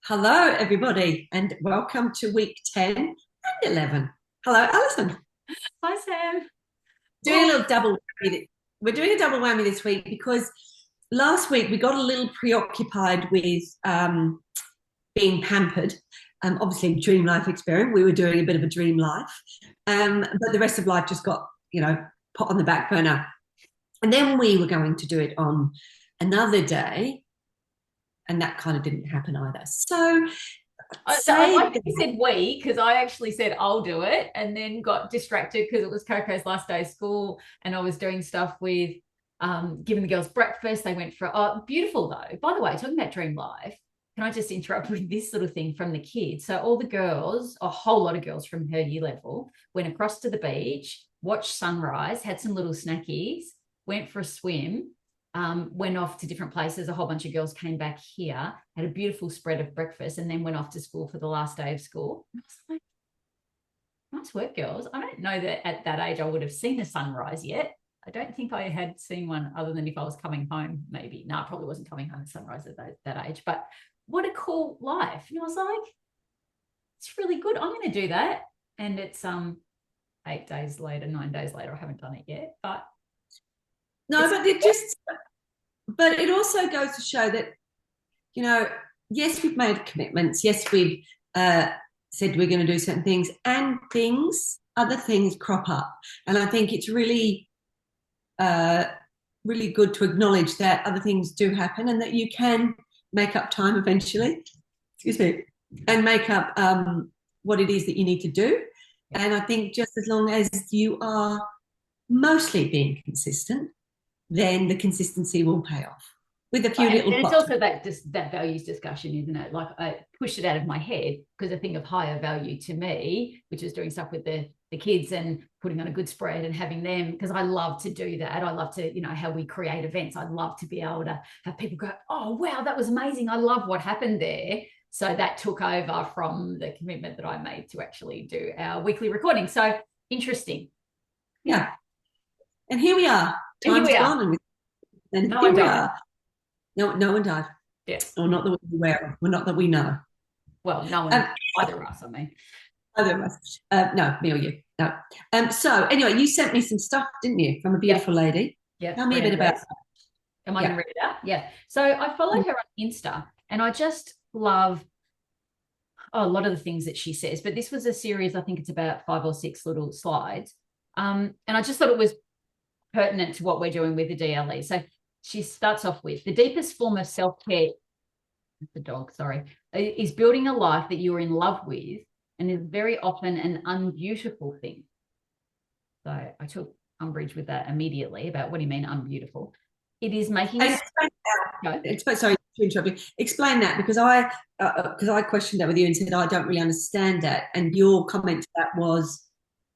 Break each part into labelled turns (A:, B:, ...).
A: Hello, everybody, and welcome to week 10 and 11. Hello, Alison.
B: Hi, Sam.
A: Doing a little double whammy. We're doing a double whammy this week because last week we got a little preoccupied with being pampered. Obviously, dream life experience. We were doing a bit of a dream life, but the rest of life just got, put on the back burner. And then we were going to do it on another day, and that kind of didn't happen either. So
B: I
A: say
B: like that you said we, because I actually said I'll do it and then got distracted because it was Coco's last day of school and I was doing stuff with giving the girls breakfast. They went for, oh, beautiful though. By the way, talking about dream life, can I just interrupt with this sort of thing from the kids? So all the girls, a whole lot of girls from her year level, went across to the beach, watched sunrise, had some little snackies, went for a swim, went off to different places. A whole bunch of girls came back here, had a beautiful spread of breakfast, and then went off to school for the last day of school. I was like, nice work, girls. I don't know that at that age I would have seen the sunrise yet. I don't think I had seen one other than if I was coming home, maybe. No, I probably wasn't coming home at sunrise at that age, but what a cool life. And I was like, it's really good. I'm going to do that. And it's 8 days later, 9 days later, I haven't done it yet, but
A: no, but it also goes to show that, yes, we've made commitments. Yes, we've said we're going to do certain things, and other things crop up. And I think it's really, really good to acknowledge that other things do happen and that you can make up time eventually, excuse me, and make up what it is that you need to do. And I think just as long as you are mostly being consistent, then the consistency will pay off with a few little.
B: And it's also that values discussion, isn't it? Like I pushed it out of my head because I think of higher value to me, which is doing stuff with the kids and putting on a good spread and having them, because I love to do that. I love to, how we create events. I'd love to be able to have people go, oh, wow, that was amazing. I love what happened there. So that took over from the commitment that I made to actually do our weekly recording. So interesting.
A: Yeah. And here we are. Time's gone, and
B: no
A: here
B: one
A: we
B: died.
A: are. No one died.
B: Yeah.
A: Or not that we're aware of. Well, not that we know.
B: Well, no one, either of us, I mean.
A: Either of us. No, me or you. No. So anyway, you sent me some stuff, didn't you, from a beautiful lady?
B: Yeah.
A: Tell me a bit about that.
B: Am I going to read it out? Yeah. So I follow her on Insta and I just love a lot of the things that she says. But this was a series, I think it's about 5 or 6 little slides. And I just thought it was pertinent to what we're doing with the DLE. So she starts off with the deepest form of self-care, the dog, sorry, is building a life that you're in love with and is very often an unbeautiful thing. So I took umbrage with that immediately about what do you mean unbeautiful? It is making
A: sorry to interrupt you. Explain that because I questioned that with you and said I don't really understand that. And your comment to that was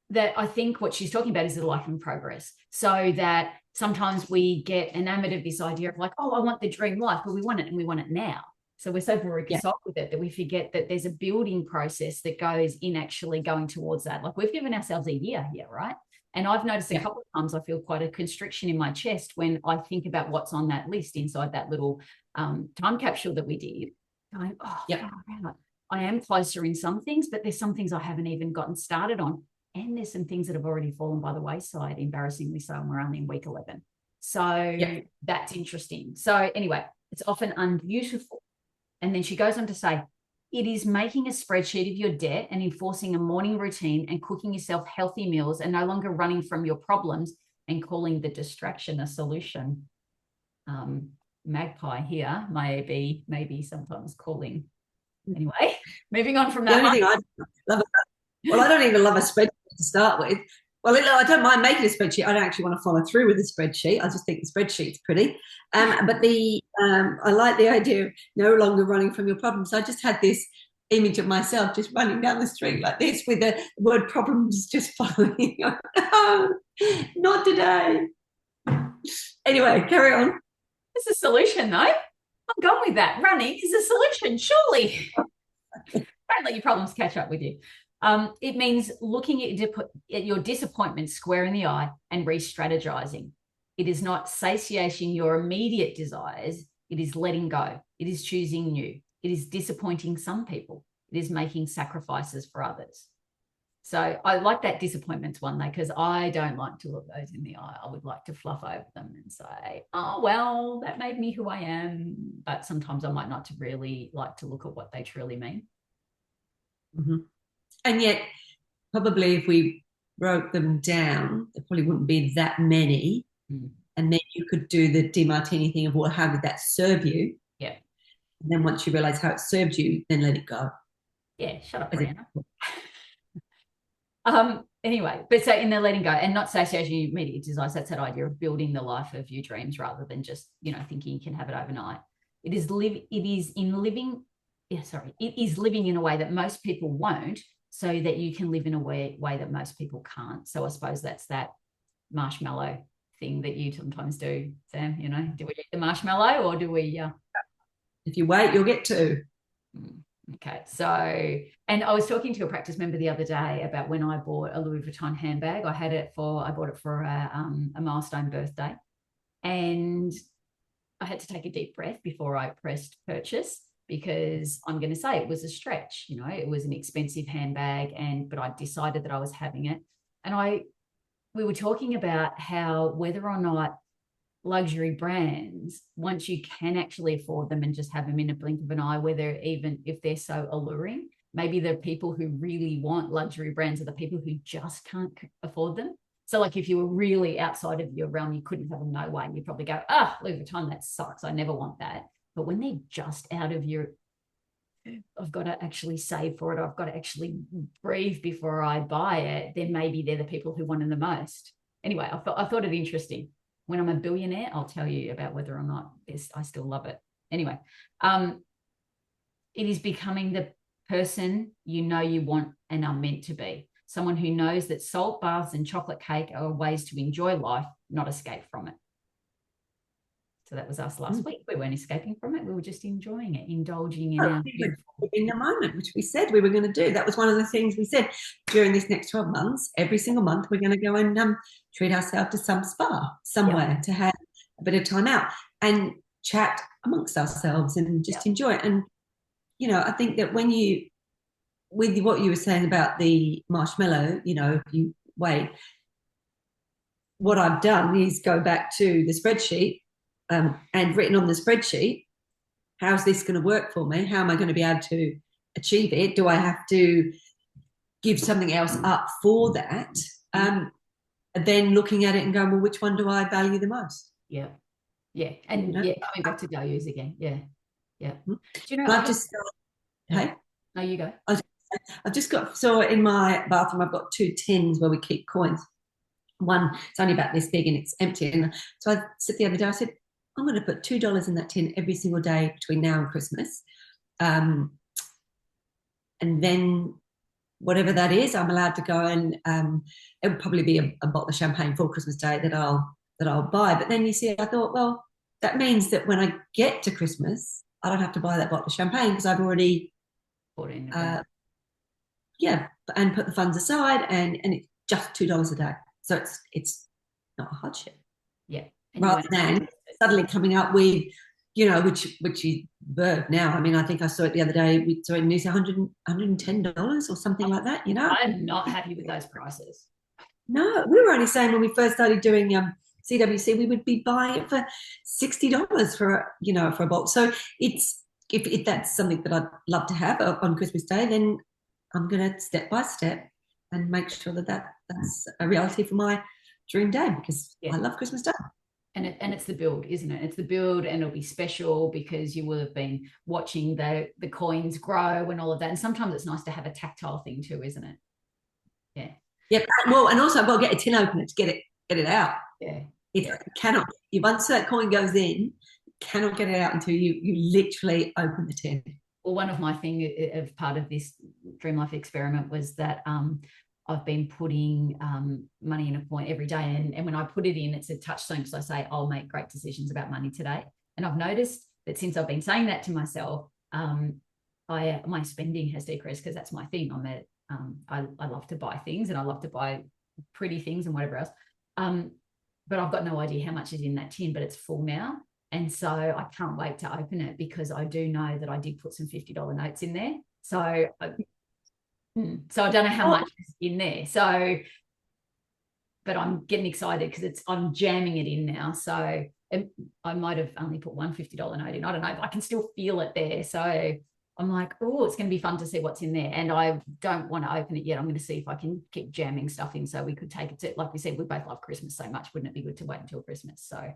B: that I think what she's talking about is a life in progress. So that sometimes we get enamored of this idea of like, oh, I want the dream life, but we want it and we want it now. So we're so very consoled with it that we forget that there's a building process that goes in actually going towards that. Like we've given ourselves a year here, right? And I've noticed a couple of times I feel quite a constriction in my chest when I think about what's on that list inside that little time capsule that we did. Going, oh, I am closer in some things, but there's some things I haven't even gotten started on. And there's some things that have already fallen by the wayside, embarrassingly so, and we're only in week 11. So that's interesting. So anyway, it's often unbeautiful. And then she goes on to say, it is making a spreadsheet of your debt and enforcing a morning routine and cooking yourself healthy meals and no longer running from your problems and calling the distraction a solution. Magpie here maybe sometimes calling. Anyway, moving on from that.
A: The only thing I love I don't even love a spreadsheet to start with. Well, I don't mind making a spreadsheet. I don't actually want to follow through with a spreadsheet. I just think the spreadsheet's pretty. But I like the idea of no longer running from your problems. I just had this image of myself just running down the street like this with the word problems just following. No, not today. Anyway, carry on.
B: It's a solution, though. I'm going with that. Running is a solution, surely. Don't let your problems catch up with you. It means looking at your disappointment square in the eye and re-strategizing. It is not satiating your immediate desires. It is letting go. It is choosing new. it is disappointing some people. It is making sacrifices for others. So I like that disappointments one, though, because I don't like to look those in the eye. I would like to fluff over them and say, oh, well, that made me who I am. But sometimes I might not to really like to look at what they truly mean.
A: Mm-hmm. And yet, probably if we wrote them down, there probably wouldn't be that many.
B: Mm.
A: And then you could do the DeMartini thing of, well, how did that serve you?
B: Yeah.
A: And then once you realize how it served you, then let it go.
B: Yeah, shut up,
A: As
B: Brianna. Anyway, but so in the letting go and not social media desires, that's that idea of building the life of your dreams rather than just, you know, thinking you can have it overnight. It is living in a way that most people won't, so that you can live in a way that most people can't. So I suppose that's that marshmallow thing that you sometimes do, Sam. You know, do we eat the marshmallow or do we
A: if you wait, you'll get two.
B: Okay, so, and I was talking to a practice member the other day about when I bought a Louis Vuitton handbag. I bought it for a milestone birthday, and I had to take a deep breath before I pressed purchase, because I'm going to say it was a stretch. You know, it was an expensive handbag, but I decided that I was having it, and we were talking about how whether or not luxury brands, once you can actually afford them and just have them in a blink of an eye, whether even if they're so alluring, maybe the people who really want luxury brands are the people who just can't afford them. So like if you were really outside of your realm, you couldn't have them, no way. And you'd probably go, Louis Vuitton, that sucks. I never want that. But when they're just out of your, I've got to actually save for it, I've got to actually breathe before I buy it, then maybe they're the people who want it the most. Anyway, I thought it interesting. When I'm a billionaire, I'll tell you about whether or not I still love it. Anyway, it is becoming the person you know you want and are meant to be. Someone who knows that salt baths and chocolate cake are ways to enjoy life, not escape from it. So that was us last week. We weren't escaping from it. We were just enjoying it, indulging in our beautiful...
A: in the moment, which we said we were going to do. That was one of the things we said during this next 12 months. Every single month, we're going to go and treat ourselves to some spa somewhere to have a bit of time out and chat amongst ourselves and just enjoy it. And, you know, I think that with what you were saying about the marshmallow, you know, if you wait, what I've done is go back to the spreadsheet and written on the spreadsheet, how's this going to work for me? How am I going to be able to achieve it? Do I have to give something else up for that? And then looking at it and going, well, which one do I value the most?
B: Yeah. Yeah. And you know? Coming back to values again. Yeah. Yeah. Do you know,
A: hey?
B: No, you go.
A: I've just so in my bathroom, I've got 2 tins where we keep coins. One, it's only about this big and it's empty. And so I said the other day, I said, I'm going to put $2 in that tin every single day between now and Christmas. And then whatever that is, I'm allowed to go and it would probably be a bottle of champagne for Christmas Day that I'll buy. But then you see, I thought, well, that means that when I get to Christmas, I don't have to buy that bottle of champagne because I've already
B: bought in.
A: And put the funds aside, and it's just $2 a day. So it's not a hardship.
B: Yeah.
A: Rather than suddenly coming up with, you know, which is verb now. I mean, I think I saw it the other day. We saw it in news $110 or something like that, you know.
B: I'm not happy with those prices.
A: No, we were only saying when we first started doing CWC, we would be buying it for $60 for a box. So it's if that's something that I'd love to have on Christmas Day, then I'm going to step by step and make sure that's a reality for my dream day, because I love Christmas Day.
B: And it's the build, isn't it? It's the build, and it'll be special because you will have been watching the coins grow and all of that. And sometimes it's nice to have a tactile thing too, isn't it? Yeah.
A: Yeah. Well, and also I've got to get a tin opener to get it out.
B: Yeah.
A: It cannot. Once that coin goes in, you cannot get it out until you literally open the tin.
B: Well, one of my thing of part of this Dream Life experiment was that I've been putting money in a point every day. And when I put it in, it's a touchstone because I say, I'll make great decisions about money today. And I've noticed that since I've been saying that to myself, my spending has decreased because that's my thing. I love to buy things and I love to buy pretty things and whatever else. But I've got no idea how much is in that tin, but it's full now. And so I can't wait to open it because I do know that I did put some $50 notes in there. So I don't know how much is in there. So, but I'm getting excited because I'm jamming it in now. So I might have only put one $50 note in. I don't know, but I can still feel it there. So I'm like, oh, it's going to be fun to see what's in there. And I don't want to open it yet. I'm going to see if I can keep jamming stuff in so we could take it to, like we said, we both love Christmas so much. Wouldn't it be good to wait until Christmas? So,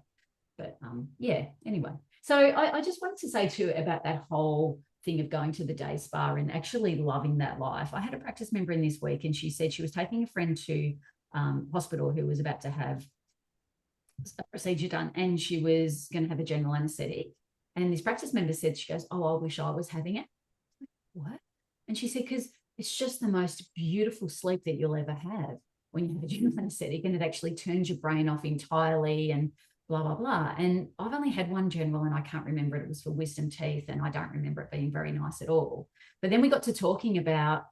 B: but yeah, anyway. So I just wanted to say too about that whole thing of going to the day spa and actually loving that life. I had a practice member in this week and she said she was taking a friend to hospital who was about to have a procedure done and she was going to have a general anesthetic. And this practice member said, she goes, oh, I wish I was having it. What? And she said, because it's just the most beautiful sleep that you'll ever have when you have a general anesthetic and it actually turns your brain off entirely and blah, blah, blah. And I've only had one general and I can't remember it. It was for wisdom teeth and I don't remember it being very nice at all. But then we got to talking about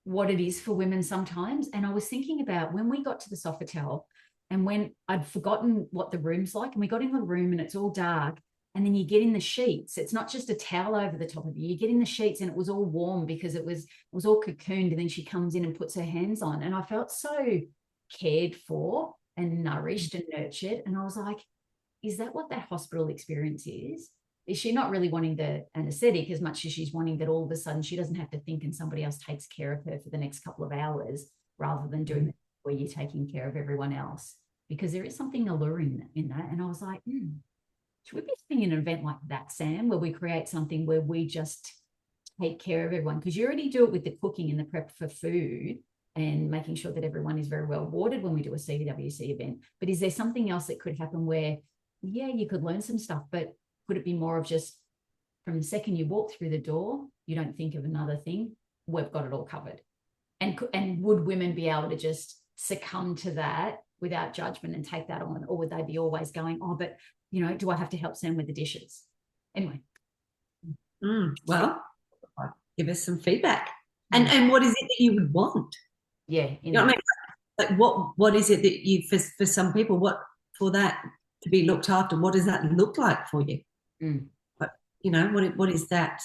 B: what it is for women sometimes. And I was thinking about when we got to the Sofitel and when I'd forgotten what the room's like and we got in the room and it's all dark and then you get in the sheets. It's not just a towel over the top of you. You get in the sheets and it was all warm because it was all cocooned and then she comes in and puts her hands on. And I felt so cared for and nourished and nurtured. And I was like, is that what that hospital experience is? Is she not really wanting the anesthetic as much as she's wanting that all of a sudden she doesn't have to think and somebody else takes care of her for the next couple of hours rather than doing it where you're taking care of everyone else? Because there is something alluring in that. And I was like, should we be doing an event like that, Sam, where we create something where we just take care of everyone? Because you already do it with the cooking and the prep for food and making sure that everyone is very well watered when we do a CWC event. But is there something else that could happen where, yeah, you could learn some stuff, but could it be more of just from the second you walk through the door, you don't think of another thing? We've got it all covered. And would women be able to just succumb to that without judgment and take that on? Or would they be always going, oh, but, do I have to help Sam with the dishes? Anyway.
A: Well, give us some feedback. And what is it that you would want?
B: Yeah.
A: You know what I mean? Like what is it that you, for some people, what for that to be looked after, what does that look like for you? But, what is that?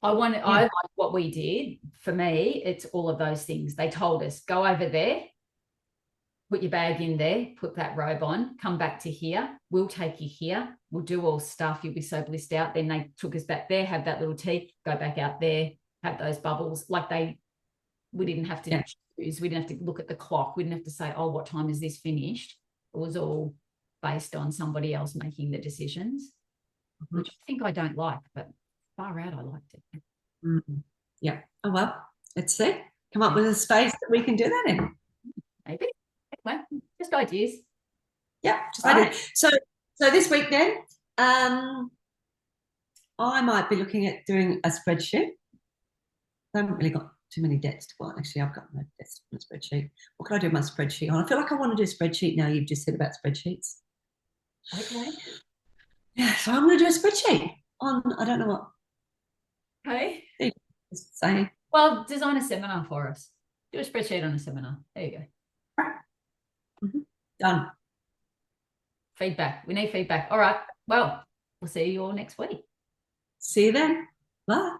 B: I like what we did. For me, it's all of those things. They told us, go over there, put your bag in there, put that robe on, come back to here. We'll take you here. We'll do all stuff. You'll be so blissed out. Then they took us back there, have that little tea, go back out there, have those bubbles. We didn't have to choose. We didn't have to look at the clock. We didn't have to say, oh, what time is this finished? It was all based on somebody else making the decisions, which I think I don't like, but far out, I liked it.
A: Yeah. Oh, well, let's see. Come up with a space that we can do that in.
B: Maybe. Anyway, just ideas.
A: Yeah, just ideas. So this week then, I might be looking at doing a spreadsheet. I haven't really got too many debts to go on. Actually, I've got no debts on a spreadsheet. What can I do with my spreadsheet on? I feel like I want to do a spreadsheet now you've just said about spreadsheets.
B: Okay.
A: Yeah, so I'm going to do a spreadsheet on, I don't know what.
B: Okay.
A: Say.
B: Well, design a seminar for us. Do a spreadsheet on a seminar. There you go.
A: Done.
B: Feedback. We need feedback. All right. Well, we'll see you all next week.
A: See you then. Bye.